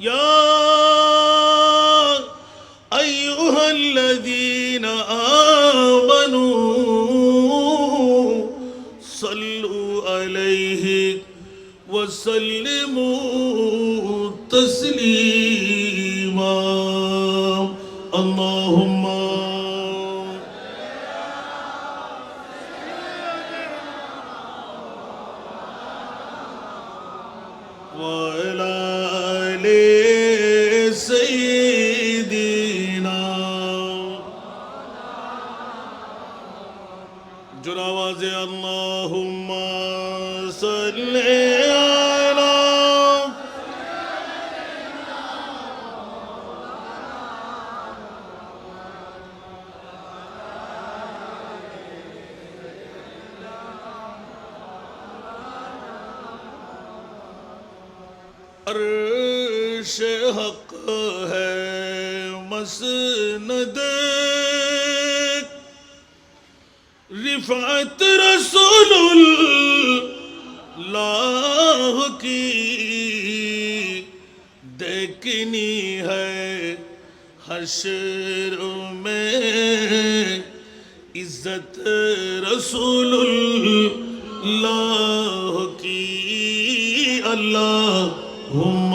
يا أيها الذين آمنوا صلوا عليه وسلموا تسليما اللهم وعلى آل سيدنا جو آواز اللهم صل على عرش حق ہے مسند رفعت رسول اللہ کی دیکھنی ہے حشر میں عزت رسول اللہ کی اللہم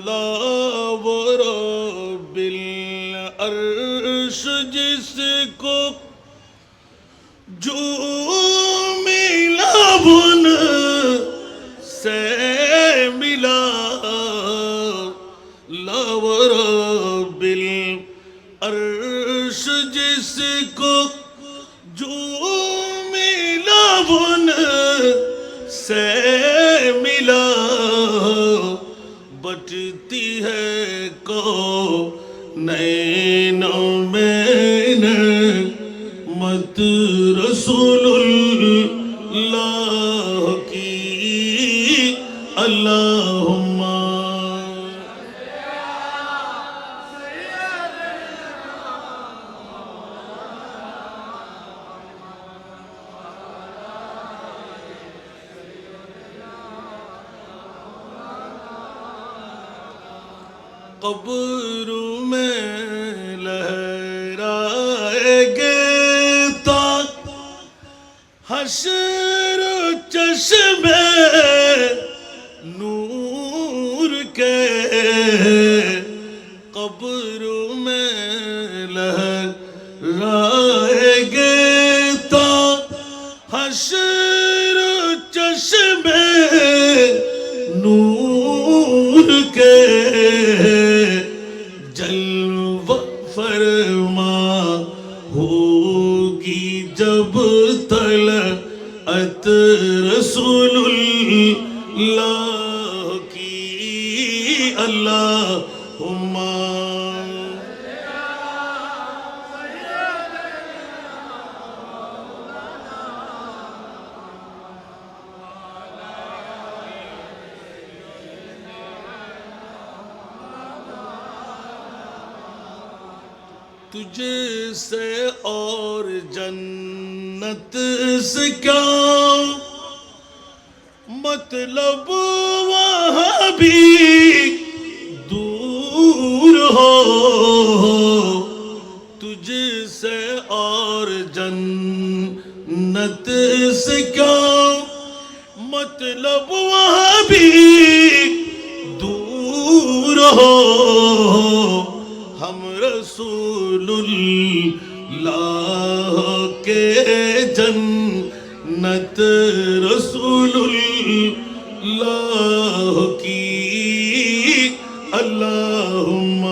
لا ورب العرش جس کو جو ملا بن سے ملا لا ورب العرش جس کو جو ملا بن سے ملا بٹتی ہے کونینوں میں نعمت رسول اللہ کی اللہم قبر میں لہرائے گے تاج حشر چشمے نور کے قبر میں لہرائے گے تاج حشر چشمے نور کے جلوہ فرما ہوگی جب طلعت رسول اللہ کی اللہم تجھ سے اور جنت سے کیا مطلب وہاں بھی دور ہو تجھ سے اور جنت سے کیا مطلب وہاں بھی دور ہو ہم رسول اللہ کے جنت رسول اللہ کی اللہم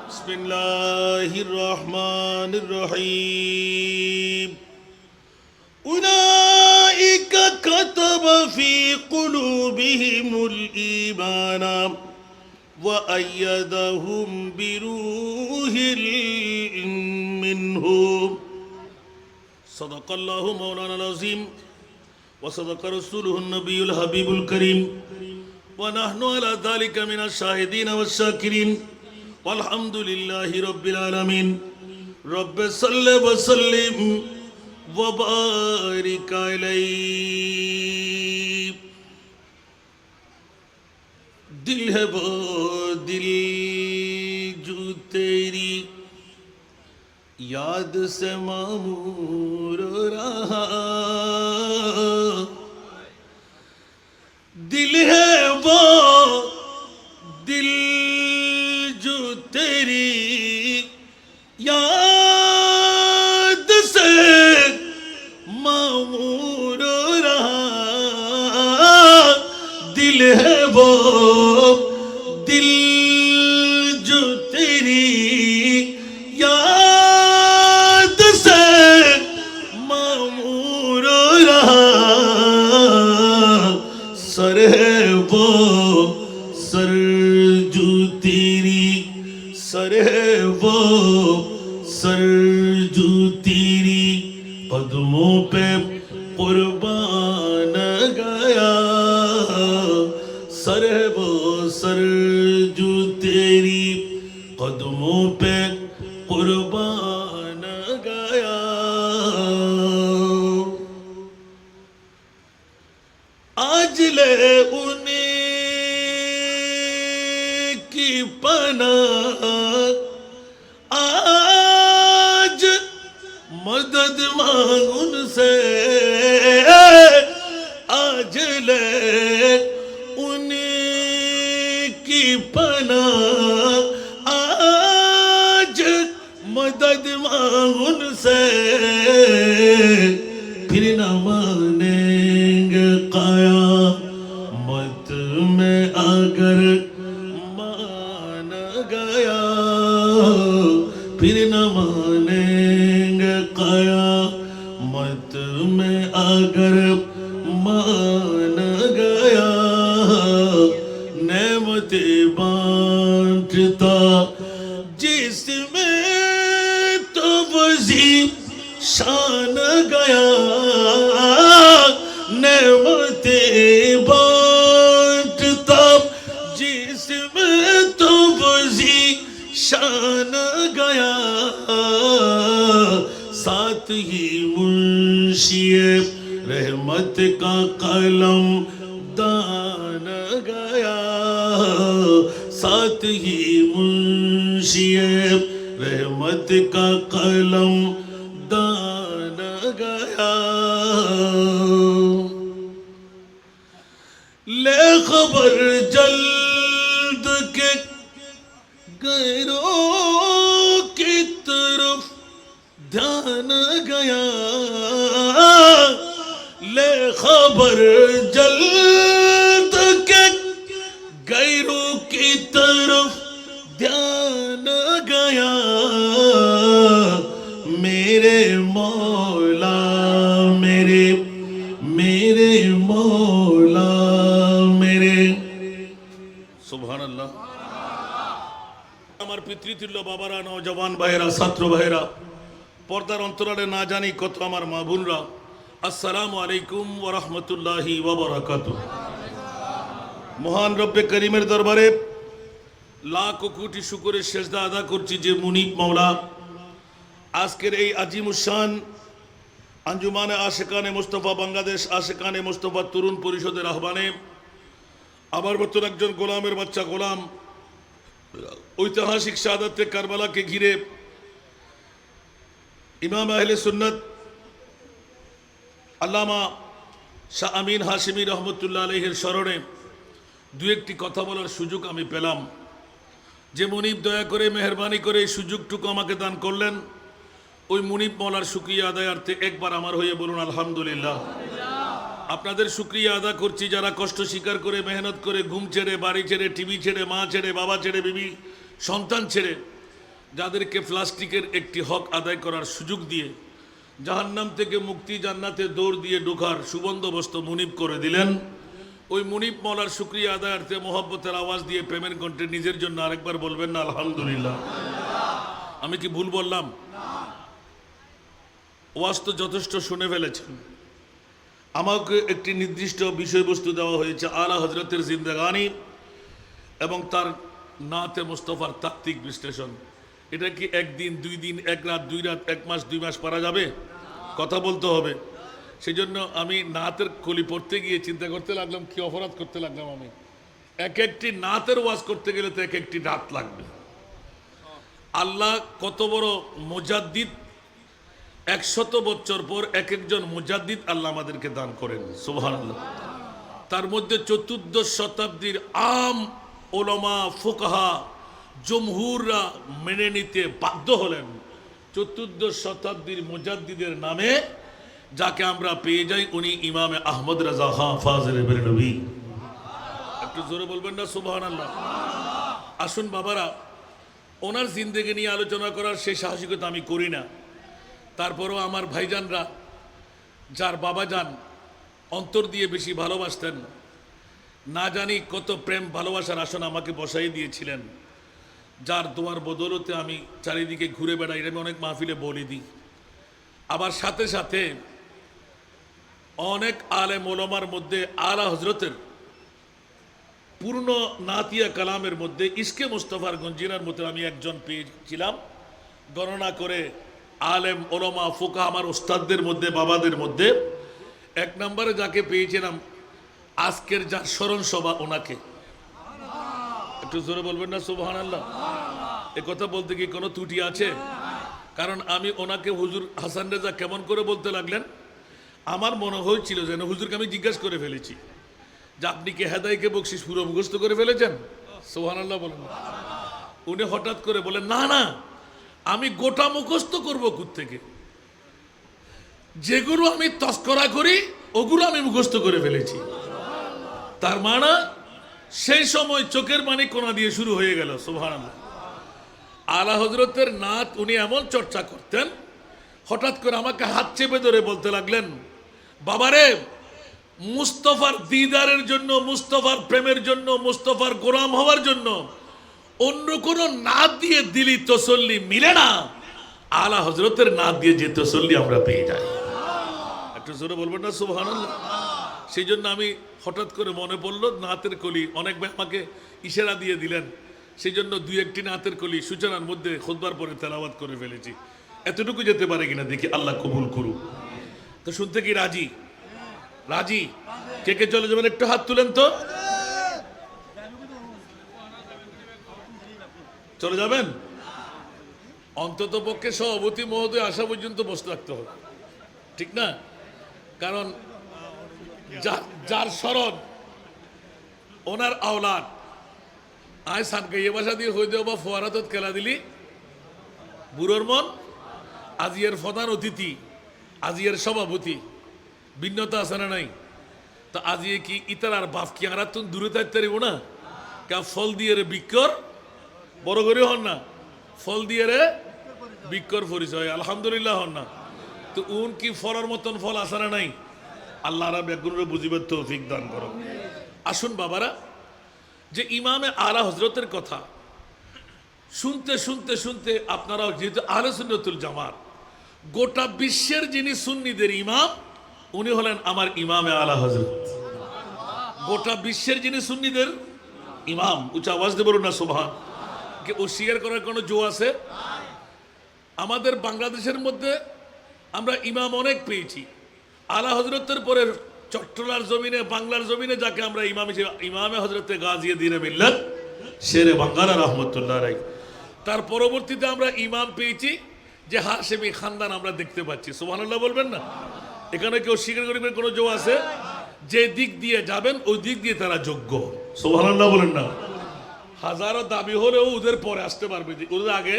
بسم اللہ الرحمن الرحیم اولئک کتب وكتب في قلوبهم الإيمان وأيدهم بروح منه صدق الله مولانا العظيم وصدق رسوله النبي الحبيب الكريم ونحن على ذلك من الشاهدين والشاكرين والحمد لله رب العالمين رب صل وسلم وبارك عليه دل ہے وہ دل جو تیری یاد سے معمور رہا دل ہے وہ دل جو تیری یاد سے معمور رہا دل ہے وہ دل جو تیری یاد سے معمور رہا سر ہے وہ سر جو تیری سر ہے وہ سر جو تیری قدموں پہ قربان گیا سر ہے وہ سر جو تیری قدموں پہ قربان گیا آج لے انہیں کی پناہ آج مدد مانگ ان سے آج لے انہیں کی پناہ آج مدد مانگ ان سے پھر نہ مانیں گے قیامت میں اگر مان گیا پھر نہ مانیں گے قیامت میں اگر مان گیا نعمت بانٹتا جس میں تو وزیر شان گیا نعمت بانٹتا جس میں تو وزیر شان گیا ساتھ ہی منشی رحمت کا قلم دان گیا ساتھ ہی منشی رحمت کا قلم دان گیا لے خبر جلد کے غیروں کی طرف دھیان گیا لے خبر جلد کے غیروں کی طرف دھیان گیا میرے مولا میرے مولا میرے سبحان اللہ আমার পিতৃতুল্য বাবারা নওজওয়ান ভাইরা ছাত্র ভাইরা পর্দার অন্তরালে না জানি কত আমার মা বোনরা আসসালামু আলাইকুম ওয়া রাহমাতুল্লাহি ওয়া বারাকাতুহু মহান রব্বে করিমের দরবারে লাখ কোটি শুকরের সেজদা আদা করছি যে মুনিব মাওলা আজকের এই আজিমুশান আঞ্জুমানে আশিকানে মুস্তাফা বাংলাদেশ আশিকানে মুস্তাফা তরুণ পরিষদের আহ্বানে আমার মতন একজন গোলামের বাচ্চা গোলাম ঐতিহাসিক শাহাদাতে কারবালাকে ঘিরে ইমাম আহলে সুন্নাত আল্লামা শাহ আমিন হাশিমি রহমতুল্লাহ আলাইহির স্মরণে দু একটি কথা বলার সুযোগ আমি পেলাম যে মুনিব দয়া করে মেহেরবানি করে এই সুযোগটুকু আমাকে দান করলেন ওই মুনিব মওলার শুকরিয়া আদায়ার্থে একবার আমার হয়ে বলুন আলহামদুলিল্লাহ আপনাদের শুকরিয়া আদা করছি যারা কষ্ট স্বীকার করে মেহনত করে ঘুম ছেড়ে বাড়ি ছেড়ে টিভি ছেড়ে মা ছেড়ে বাবা ছেড়ে বিবি সন্তান ছেড়ে যাদেরকে প্লাস্টিকের একটি হক আদায় করার সুযোগ দিয়ে জাহান্নাম থেকে মুক্তি জান্নাতে দৌড় দিয়ে ঢোকার সুবন্দোবস্ত মুনিব করে দিলেন। ওই মুনিব মওলার শুকরিয়া আদায়ার্থে মোহব্বতের আওয়াজ দিয়ে প্রেমের কণ্ঠে নিজের জন্য আরেকবার বলবেন না আলহামদুলিল্লাহ। আমি কি ভুল বললাম? ওয়াজ তো যথেষ্ট শুনে ফেলেছেন। আমাকে একটি নির্দিষ্ট বিষয়বস্তু দেওয়া হয়েছে, আলা হজরতের জিন্দেগানি এবং তার নাতে মুস্তফার তাত্ত্বিক বিশ্লেষণ। এটা কি একদিন, 2 দিন, 1 রাত, 2 রাত, 1 মাস, 2 মাস পারা যাবে? কথা বলতে হবে। সেই জন্য আমি নাতের কলি পড়তে গিয়ে চিন্তা করতে লাগলাম, কি অপরাধ করতে লাগলাম আমি। এক একটি নাতের ওয়াজ করতে গেলে তো এক একটি রাত লাগবে। আল্লাহ কত বড় মুজাদ্দিদ, 100 বছর পর এক একজন মুজাদ্দিদ আল্লাহ আমাদেরকে দান করেন, সুবহানাল্লাহ। তার মধ্যে 14 শতাব্দীর আম ওলামা ফুকাহা জমহুররা মেনে নিতে বাধ্য হলেন 14 শতাব্দীর মুজাদ্দিদের নামে, যাকে আমরা পেয়ে যাই উনি ইমামে আহমদ রাজা খান ফাজিলে বেরলভী। একটু জোরে বলবেন না সুবহানাল্লাহ। আসুন বাবারা, ওনার জিন্দেগি নিয়ে আলোচনা করার সেই সাহসিকতা আমি করি না। তারপরেও আমার ভাইজানরা, যার বাবাজান অন্তর দিয়ে বেশি ভালোবাসতেন, না জানি কত প্রেম ভালোবাসার আসন আমাকে বসাই দিয়েছিলেন, যার দোয়ার বদৌলতে আমি চারিদিকে ঘুরে বেড়াই, আমি অনেক মাহফিলে বলে দিই। আবার সাথে সাথে অনেক আলেম ওলামার মধ্যে আলা হজরতের পূর্ণ নাতিয়া কালামের মধ্যে ইশকে মুস্তফার গঞ্জিনার মধ্যে আমি একজন পেয়েছিলাম। গণনা করে আলেম ওলামা ফুকা আমার ওস্তাদদের মধ্যে, বাবাদের মধ্যে 1 নম্বরে যাকে পেয়েছিলাম, আজকের যার স্মরণ সভা ওনাকে। একটু জোরে বলবেন না সুবহানাল্লাহ। এ কথা বলতে কি কোনো ত্রুটি আছে? কারণ আমি ওনাকে হুজুর হাসান রেজা কেমন করে বলতে লাগলেন, আমার মনে হয়েছিল যেন হুজুরকে আমি জিজ্ঞাসা করে ফেলেছি যে আপনি কি হেদায়কে বকশিস পুরো মুখস্থ করে ফেলেছেন? সুবহানাল্লাহ বলেন। উনি হঠাৎ করে বলেন, না না, আমি গোটা মুখস্থ করবো কোত্থেকে, যেগুলো আমি তস্করা করি ওগুলো আমি মুখস্থ করে ফেলেছি। তার মানে সেই সময় চোখের পানি কোনা দিয়ে শুরু হয়ে গেল। সুবহানাল্লাহ। আলা হজরতের নাত উনি এমন চর্চা করতেন, হঠাৎ করে আমাকে হাত চেপে ধরে বলতে লাগলেন, বাবারে, মুস্তফার দিদারের জন্য, মুস্তফার প্রেমের জন্য, মুস্তফার গোলাম হওয়ার জন্য অন্য কোন নাত দিয়ে দিলি তসল্লি মিলে না, আলা হজরতের নাত দিয়ে যে তসল্লি আমরা পেয়ে যাই। একটু জোরে বলবেন না সুবহানাল্লাহ। সেই জন্য আমি হঠাৎ করে মনে পড়লো নাতের কলি, অনেক ভাই আমাকে ইশারা দিয়ে দিলেন, সেই জন্য 2-1টি নাতের কলি সূচনার মধ্যে খুতবার পরে তেলাওয়াত করে ফেলেছি। এতটুকু যেতে পারে কিনা দেখি, আল্লাহ কবুল করুক। তো শুনতে কি রাজি? রাজি? কে কে চলে যাবেন একটু হাত তুলেন তো। চলে যাবেন? অন্তত পক্ষে সভাপতি মহোদয় আসা পর্যন্ত বসে থাকতে হবে, ঠিক না? কারণ যার স্মরণ ওনার আওলাদ আয় সানকাইয়ে বাসা দিয়ে হয়ে দেওয়া বা ফোয়ারাত খেলা দিলি বুড়োর মন। আজিয়ের প্রধান অতিথি, আজিয়ের সভাপতি, ভিন্নতা আছে না নাই? তো আজিয়ে কি ইতার আর বাপ কি আর তুমি দূরে থাকতে পারিব না? কা ফল দিয়ে রে বিক্ষর বড় করে হন না, ফল দিয়ে রে বিক্ষর পরিচয় আলহামদুলিল্লাহ হন না। তো উন কি ফলের মতন ফল আছে না নাই? আল্লাহ রাব একগুণরে বুঝিবার তৌফিক দান করো। আসুন বাবারা, যে ইমামে আলা হজরতের কথা শুনতে শুনতে শুনতে আপনারাও যেহেতু আহলে সুন্নাতুল জামাত, গোটা বিশ্বের যিনি সুন্নিদের ইমাম উনি হলেন আমার ইমামে আলা হজরত। গোটা বিশ্বের যিনি সুন্নিদের ইমাম, উচ্চ আওয়াজ দিয়ে বলুন না সুবহান। কে অস্বীকার করার কোনো জো আছে? আমাদের বাংলাদেশের মধ্যে আমরা ইমাম অনেক পেয়েছি। আলা হজরতের পরে চট্টলার জমিনে, বাংলার জমিনে যাকে আমরা ইমাম হিসেবে, ইমামে হজরতে গাজিয়ে দিনে মিল্লাত শেরে বাঙ্গালা রহমতুল্লাহ রাই। তার পরবর্তীতে আমরা ইমাম পেয়েছি যে হাশেমি খানদান আমরা দেখতে পাচ্ছি। সুবহানাল্লাহ বলবেন না? এখানে কেউ স্বীকার করিবেন কোনো জো আছে? যে দিক দিয়ে যাবেন ওই দিক দিয়ে তারা যোগ্য। সুবহানাল্লাহ বলেন না? হাজারো দাবি হলেও ওদের পরে আসতে পারবে, ওদের আগে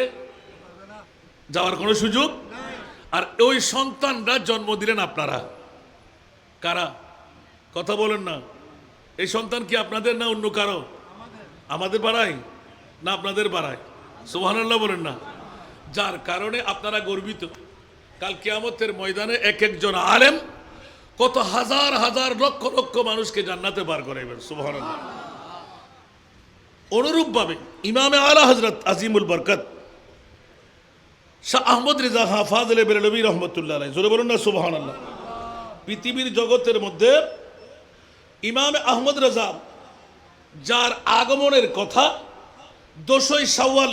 যাওয়ার কোনো সুযোগ। আর ওই সন্তানরা জন্ম দিলেন আপনারা। কারা? কথা বলেন না। এই সন্তান কি আপনাদের না অন্য কারো? আমাদের পাড়ায় না আপনাদের পাড়ায়? সুবহানাল্লাহ বলেন না? যার কারণে আপনারা গর্বিত কাল কিয়ামতের ময়দানে এক একজন আলেম কত হাজার হাজার লক্ষ লক্ষ মানুষকে জান্নাতে বার করাইবেন, সুবহানাল্লাহ। অনুরূপভাবে ইমামে আলা হযরত আজিমুল বরকত শাহ আহমদ রেজা খাঁ ফাজলে বেরেলভী রহমতুল্লাহ আলাইহি, জোরে বলুন না সুবহানাল্লাহ। পৃথিবীর জগতের মধ্যে ইমামে আহমদ রেজা, যার আগমনের কথা 10ই শাওয়াল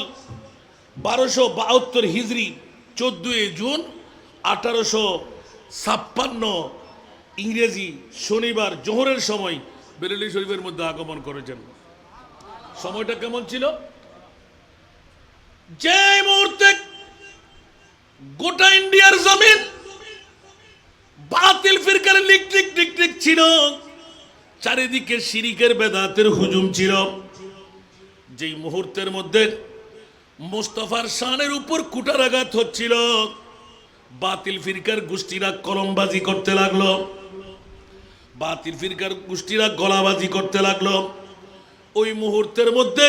1272 হিজরি 14 জুন 1856 ইংরেজি শনিবার জোহরের সময় বেরেলি শরীফের মধ্যে আগমন করেছেন। সময়টা কেমন ছিল? যে মুহূর্তে গোটা ইন্ডিয়ার জমিন বাতিল ফিরকার লিকলিক টিকটিক ছিল, চারিদিকে শিরিকের বেদাতের হুজুম ছিল, যেই মুহূর্তের মধ্যে মুস্তাফার শানের উপর কুটারাঘাত হচ্ছিল, বাতিল ফিরকার গোষ্ঠীরা কলমবাজি করতে লাগলো, বাতিল ফিরকার গোষ্ঠীরা গলাবাজি করতে লাগলো। ওই মুহূর্তের মধ্যে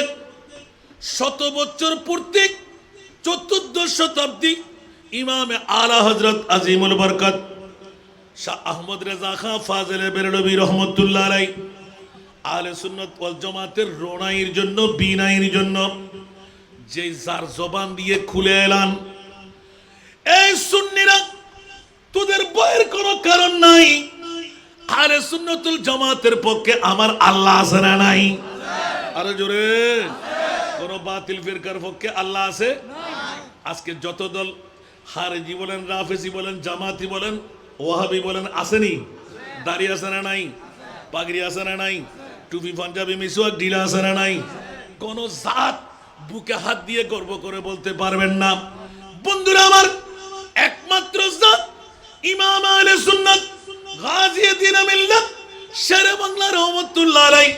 100 বছর পূর্তি 14th শতাব্দী ইমামে আলা হযরত আজিমুল বরকত শাহ আহমদ রেজা খাঁ ফাজলে বেরেলভী রহমতুল্লাহ আলাইহি আহলে সুন্নাত ওয়াল জামাতের রোনাইয়ের জন্য, বিনাইয়ের জন্য যে যার জবান দিয়ে খুলে এলান, এই সুন্নিরা তোদের ভয়ের কোনো কারণ নাই, আহলে সুন্নাতুল জামাতের পক্ষে আমার আল্লাহ আছে না নাই? আরে জোরে, কোন বাতিল ফিরকার পক্ষে আল্লাহ আছে? আজকে যত দল খারেজি বলেন, রাফেজি বলেন, জামাতি বলেন, ওয়াহাবি বলেন, আসেনি? দাড়ি আছে না নাই? পাগড়ি আছে না নাই? টুপি পাঞ্জাবি মিসওয়াক ঢিলা আছে না নাই? কোন জাত বুকে হাত দিয়ে গর্ব করে বলতে পারবেন না। বন্ধুরা আমার, একমাত্র জাত ইমাম আহলে সুন্নাত গাজী মিল্লাত শেরে বাংলা রহমাতুল্লাহ আলাইহি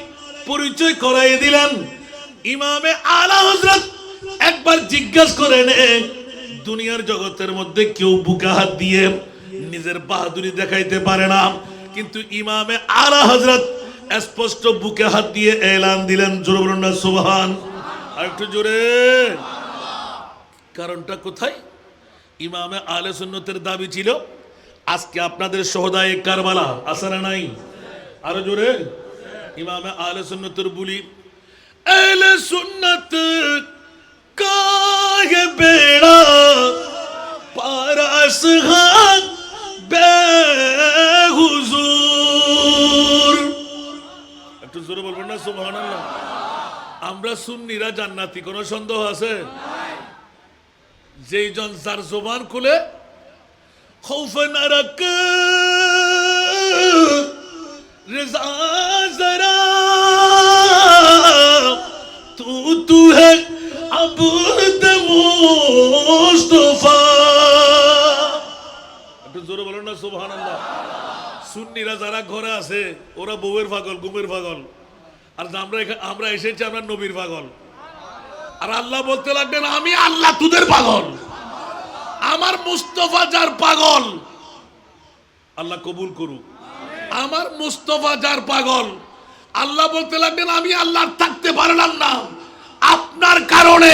পরিচয় করাই দিলেন। ইমামে আলা হযরত একবার জিজ্ঞাসা করেন, দুনিয়ার জগতের মধ্যে কেউ বুকে হাত দিয়ে নিজের বাহাদুরি দেখাইতে পারে না, কিন্তু ইমামে আলা হযরত স্পষ্ট বুকে হাত দিয়ে এলান দিলেন, জোরে বলুন না সুবহান। আর একটু জোরে। কারণটা কোথায়? ইমামে আহলে সুন্নতের দাবি ছিল আজকে আপনাদের শহদায়ে কারবালা আছে না নাই? আরো জোরে। ইমামে আহলে সুন্নতের বলি, আহলে সুন্নত কাহে বেড়া পারাস হাত বেহুজুর। একটু জোরে বলবেন না সুবহানাল্লাহ। আমরা সুন্নিরা জান্নাতি, কোনো সন্দেহ আছে? যেই জন যার জবান খুলে খৌফে নরক রিজা জরা তু হে আবুদ মুস্তাফা। একটু জোরে বলেন না সুবহানাল্লাহ। সুন্নিরা যারা ঘরে আছে ওরা বউয়ের পাগল, ঘুমের পাগল, আর আমরা এসেছি আমরা নবীর পাগল। আর আল্লাহ বলতে লাগলেন আমি আল্লাহ তোদের পাগল, আমার মুস্তাফা যার পাগল আল্লাহ কবুল করুক। আমার মুস্তাফা যার পাগল, আল্লাহ বলতে লাগলেন আমি আল্লাহ থাকতে পারলাম না, আপনার কারণে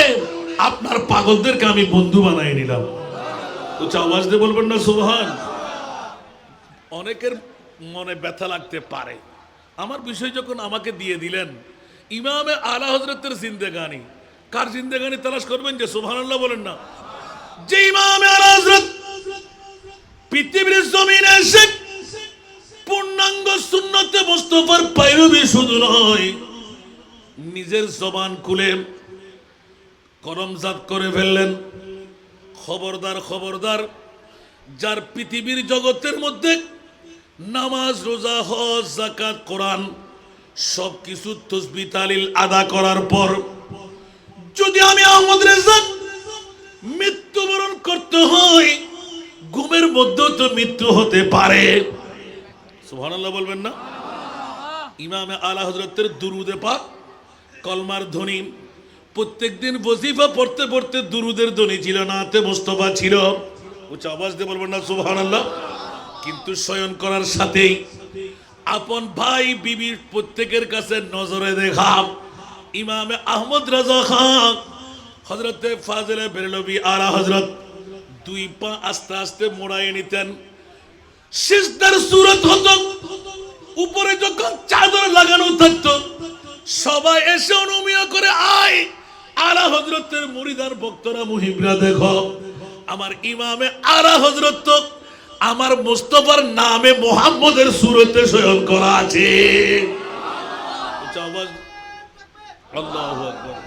আপনার পাগলদেরকে আমি বন্ধু বানাই নিলাম। উচ্চ আওয়াজ দিয়ে বলবেন না সুবহান। অনেকের মনে ব্যথা লাগতে পারে, আমার বিষয় যখন আমাকে দিয়ে দিলেন, ইমামে আলা হযরতের জিন্দেগানি, কার জিন্দেগানি তালাশ করবেন যে সুবহানাল্লাহ বলেন না। যে ইমামে আলা হযরত পৃথিবীর জমিনে এসে পূর্ণাঙ্গ সুন্নতে মুস্তাফার পায়রবি শুধু নয়, নিজের জবান খুলে করমজাত করে ফেললেন। খবরদার খবরদার, যার পৃথিবীর জগতের মধ্যে নামাজ, রোজা, হজ, যাকাত, কোরআন সবকিছু তাসবিহ তাহলিল আদা করার পর যদি আমি আহমদ রেজা মৃত্যুবরণ করতে হয়, ঘুমের মধ্যেও তো মৃত্যু হতে পারে। সুবহানাল্লাহ বলবেন না। ইমামে আলা হযরতের দুরুদে পাক, কলমার ধ্বনি, প্রত্যেকদিন ওয়াজিফা পড়তে পড়তে দুরুদের ধ্বনি ছিল, নাতে মুস্তাফা ছিল। উচ্চ আওয়াজ দিয়ে বলবেন না সুবহানাল্লাহ। কিন্তু শয়ন করার সাথেই আপন ভাই বিবি প্রত্যেকের কাছে নজরে দেখা ইমামে আহমদ রেজা খান হযরতে ফাজলে বেরেলভী আলা হযরত দুই পা আস্তে আস্তে মোড়ায় নিতেন, সিজদার সূরত হতো, উপরে যখন চাদর লাগানো থাকতো সবাই এসে অনুমিয়া করে আয় আলা হযরতের মুরিদার ভক্তরা মুহিবরা দেখো আমার ইমামে আলা হযরত তো আমার মুস্তাফার নামে মুহাম্মদের সূরতে শয়ন করা আছে। আওয়াজ আল্লাহু আকবার।